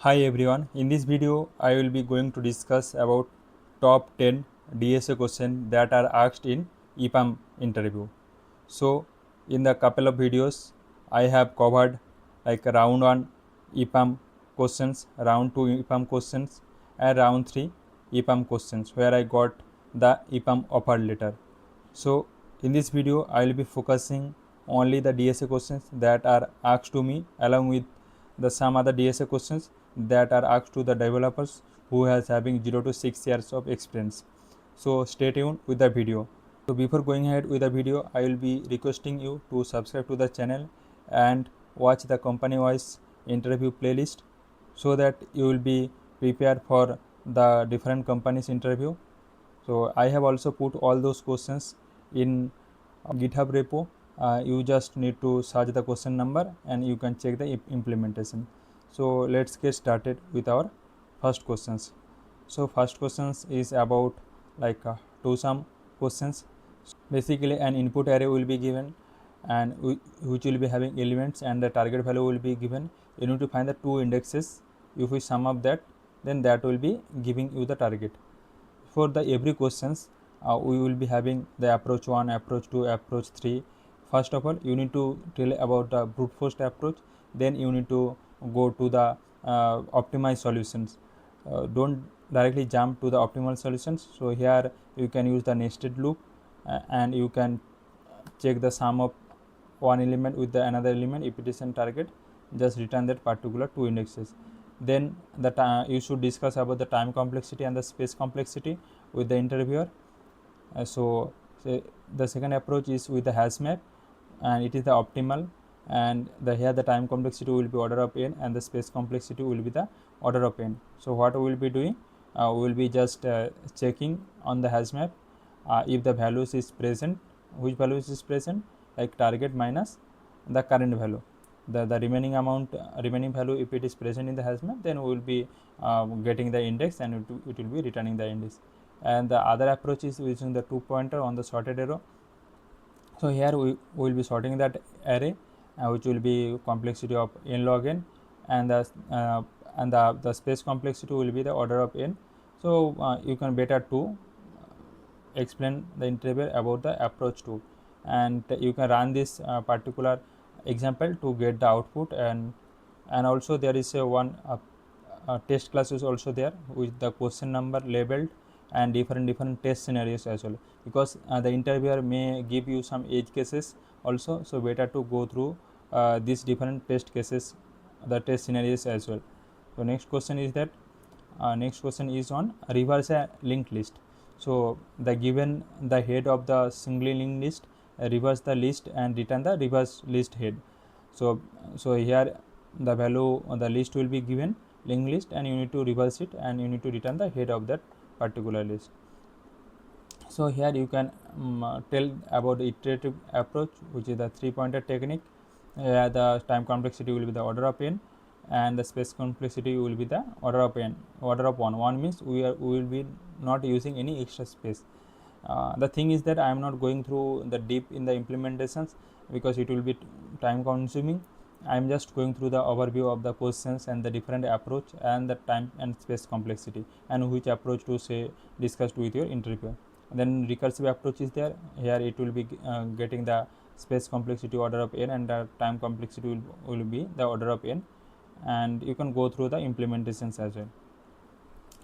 Hi everyone, in this video I will be going to discuss about top 10 DSA questions that are asked in EPAM interview. So in the couple of videos I have covered like round 1 EPAM questions, round 2 EPAM questions and round 3 EPAM questions where I got the EPAM offer letter. So in this video I will be focusing only the DSA questions that are asked to me along with the some other DSA questions that are asked to the developers who has having 0 to 6 years of experience. So stay tuned with the video. So before going ahead with the video, I will be requesting you to subscribe to the channel and watch the company wise interview playlist so that you will be prepared for the different companies interview. So I have also put all those questions in GitHub repo. You just need to search the question number and you can check the implementation. So let's get started with our first questions. So first questions is about like two sum questions. Basically an input array will be given and which will be having elements and the target value will be given. You need to find the two indexes. If we sum up that, then that will be giving you the target. For the every questions we will be having the approach 1, approach 2, approach 3. First of all you need to tell about the brute force approach, then you need to go to the optimized solutions. Don't directly jump to the optimal solutions. So here you can use the nested loop and you can check the sum of one element with the another element. If it is a target, just return that particular two indexes. Then you should discuss about the time complexity and the space complexity with the interviewer. So the second approach is with the HashMap and it is the optimal, and here the time complexity will be order of n and the space complexity will be the order of n. So what we will be doing, we will be just checking on the HashMap if the values is present, which values is present, like target minus the current value, the remaining amount, remaining value, if it is present in the HashMap, then we will be getting the index and it will be returning the index. And the other approach is using the two pointer on the sorted arrow. So here we will be sorting that array which will be complexity of n log n, and the space complexity will be the order of n. So you can better to explain the interview about the approach 2, and you can run this particular example to get the output. And also there is a one test class is also there with the question number labeled and different test scenarios as well, because the interviewer may give you some edge cases also. So better to go through these different test cases, the test scenarios as well. So next question is that next question is on reverse a linked list. So the given the head of the singly linked list, reverse the list and return the reverse list head. So here the value on the list will be given linked list and you need to reverse it and you need to return the head of that particular list. So here you can tell about the iterative approach, which is the 3-pointer technique. The time complexity will be the order of n and the space complexity will be the order of n, order of 1. 1 means we will be not using any extra space. The thing is that I am not going through the deep in the implementations because it will be time consuming. I am just going through the overview of the questions and the different approach and the time and space complexity and which approach to say discussed with your interviewer. Then recursive approach is there. Here it will be getting the space complexity order of n and the time complexity will be the order of n, and you can go through the implementations as well.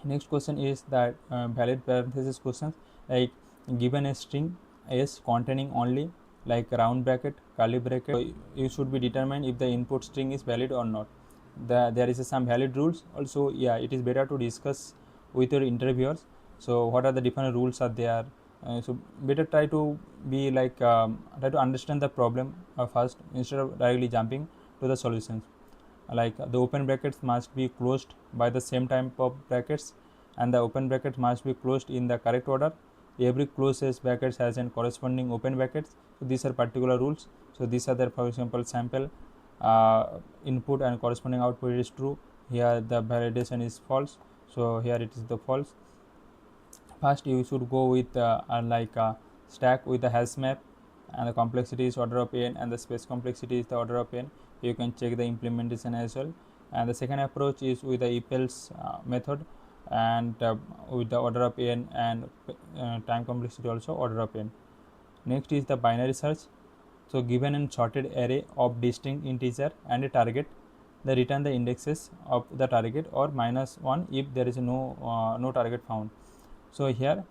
Next question is that valid parenthesis questions, like given a string s containing only like round bracket, curly bracket, so you should be determined if the input string is valid or not. There is some valid rules also. Yeah, it is better to discuss with your interviewers. So what are the different rules are there? So better try to be like try to understand the problem first instead of directly jumping to the solutions. Like the open brackets must be closed by the same type of brackets and the open brackets must be closed in the correct order. Every closed brackets has an corresponding open brackets. So these are particular rules. So these are there. For example, sample input and corresponding output is true. Here the validation is false. So here it is the false. First you should go with stack with the HashMap, and the complexity is order of n and the space complexity is the order of n. You can check the implementation as well. and the second approach is with the if else method, and with the order of n, and time complexity also order of n. Next is the binary search. So given a sorted array of distinct integer and a target, they return the indexes of the target or -1 if there is no target found. So here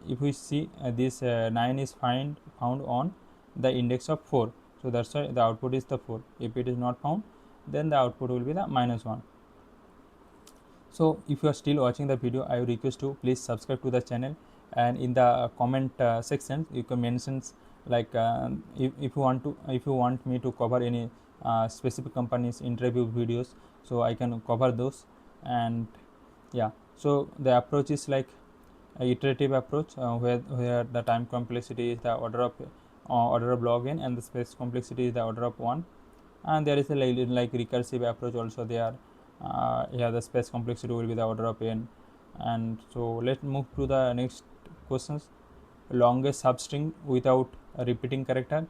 if we see this 9 is found on the index of 4, so that's why the output is the 4. If it is not found, then the output will be the -1. So if you are still watching the video, I request you please subscribe to the channel, and in the comment section you can mention like if you want me to cover any specific companies interview videos, so I can cover those. And yeah, so the approach is like a iterative approach where the time complexity is the order of log n, and the space complexity is the order of 1. And there is a like recursive approach also there. Yeah, the space complexity will be the order of n. And so let's move to the next questions. Longest substring without a repeating character.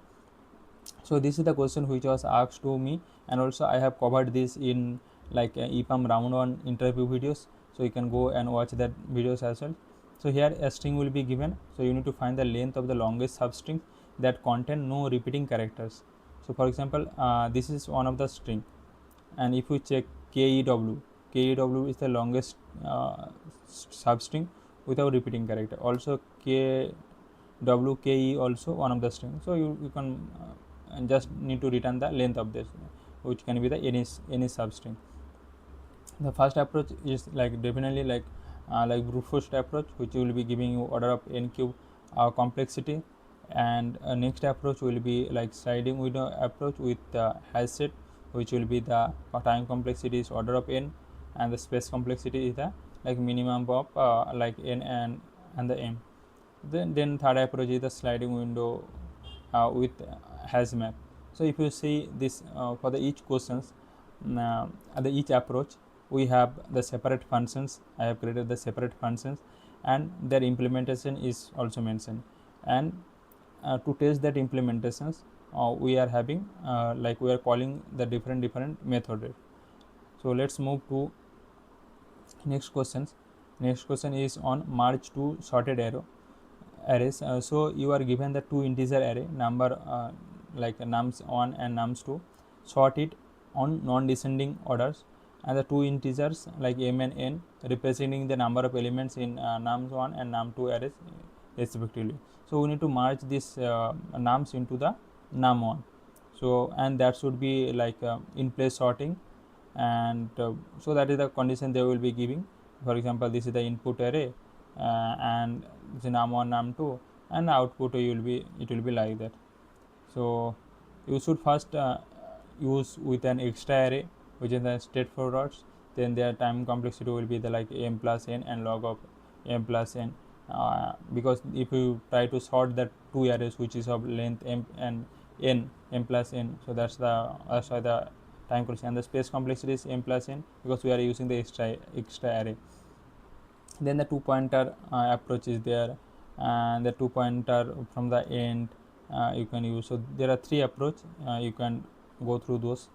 So this is the question which was asked to me, and also I have covered this in like EPAM round 1 interview videos, so you can go and watch that videos as well. So here a string will be given, so you need to find the length of the longest substring that contain no repeating characters. So for example, this is one of the string, and if we check kew is the longest substring without repeating character. Also kwke also one of the string, so you can just need to return the length of this, which can be the any substring. The first approach is like definitely like brute force approach, which will be giving you order of n cube complexity. And next approach will be like sliding window approach with the hash set, which will be the time complexity is order of n, and the space complexity is the like minimum of like n and the m. Then third approach is the sliding window with HashMap. So if you see this for the each questions, the each approach, we have the separate functions. I have created the separate functions, and their implementation is also mentioned. And to test that implementations, we are having like we are calling the different method. So let's move to next questions. Next question is on merge to sorted arrays. So you are given the two integer array number like nums1 and nums2, sort it on non-descending orders, and the two integers like m and n representing the number of elements in nums1 and num2 arrays respectively. So we need to merge this nums into the num1. So and that should be like in place sorting, and so that is the condition they will be giving. For example, this is the input array and this is num1 num2, and the output it will be like that. So you should first use with an extra array, which is the straightforward. Then their time complexity will be the like m plus n and log of m plus n, because if you try to sort that two arrays which is of length m and m plus n, so that's why the time complexity, and the space complexity is m plus n because we are using the extra array. Then the two pointer approach is there, and the two pointer from the end you can use. So there are three approach, you can go through those.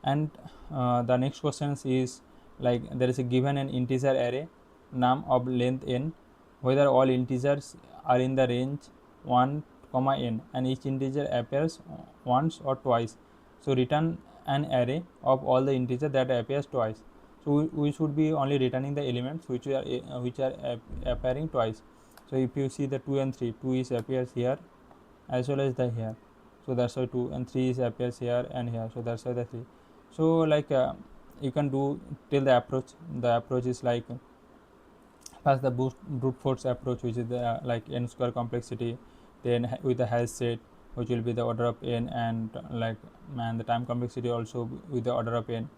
And the next question is like there is a given an integer array num of length n, whether all integers are in the range 1 comma n, and each integer appears once or twice. So return an array of all the integers that appears twice. So we should be only returning the elements which are appearing twice. So if you see the 2 and 3, 2 is appears here as well as the here, so that's why 2, and 3 is appears here and here, so that's why the 3. So like you can do till the approach is like first the brute force approach, which is the like n square complexity, then with the hash set, which will be the order of n, and the time complexity also with the order of n.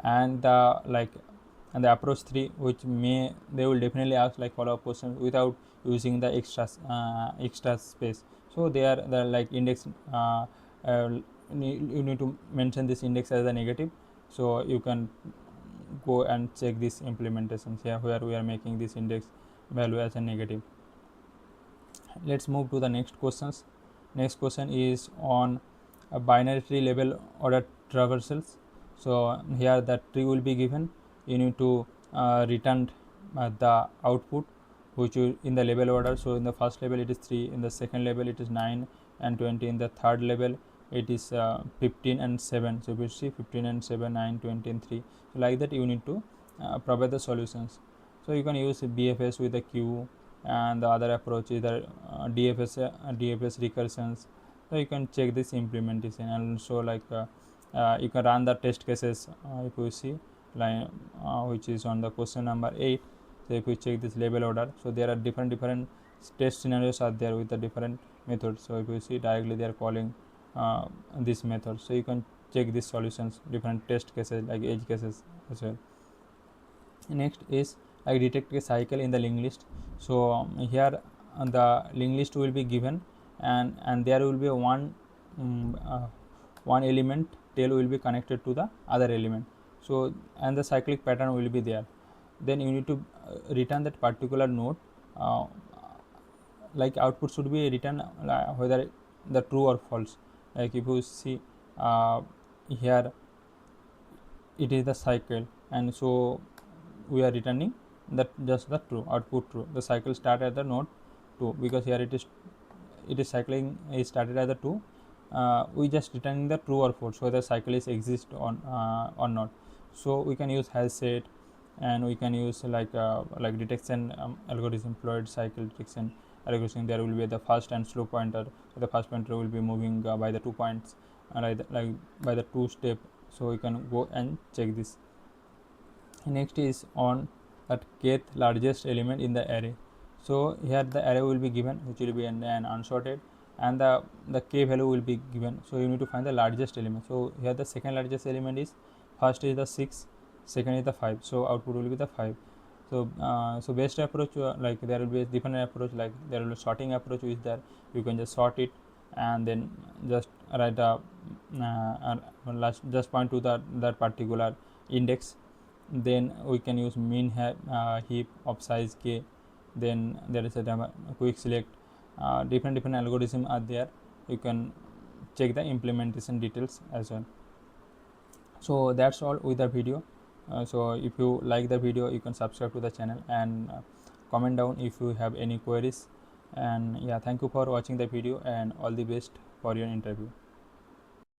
And the approach 3, which they will definitely ask like follow-up questions without using the extra space. So they are the like index you need to mention this index as a negative, so you can go and check these implementations here where we are making this index value as a negative. Let's move to the next questions. Next question is on a binary tree level order traversals. So here the tree will be given. You need to return the output which will in the label order. So in the first level it is 3, in the second level it is 9 and 20, in the third level it is 15 and 7. So if you see 15 and 7, 9, 20 and 3, so like that you need to provide the solutions. So you can use BFS with a queue, and the other approach is the DFS recursions. So you can check this implementation, and also like you can run the test cases if you see line which is on the question number 8. So if we check this label order, so there are different test scenarios are there with the different methods. So if you see directly they are calling this method, so you can check these solutions, different test cases like edge cases as well. Next is like detect a cycle in the linked list. So here the linked list will be given, and there will be one element tail will be connected to the other element. So and the cyclic pattern will be there. Then you need to return that particular node, uh, like output should be written whether the true or false. Like if you see here it is the cycle, and so we are returning that just the true output true. The cycle start at the node 2, because here it is cycling is started at the 2. We just returning the true or false whether cycle is exist on or not. So we can use hash set, and we can use like detection algorithm, Floyd cycle detection algorithm. There will be the first and slow pointer. So the first pointer will be moving by the 2 points, like by the 2 step. So we can go and check this. Next is on that kth largest element in the array. So here the array will be given, which will be an unsorted, and the k value will be given. So you need to find the largest element. So here the second largest element is, first is the 6, second is the 5. So output will be the 5. So so best approach, like there will be a different approach, like there will be sorting approach is there. You can just sort it and then just write a just point to that particular index. Then we can use heap of size k. Then there is a QuickSelect. Different algorithm are there. You can check the implementation details as well. So that's all with the video. So if you like the video, you can subscribe to the channel, and comment down if you have any queries. And yeah, thank you for watching the video, and all the best for your interview.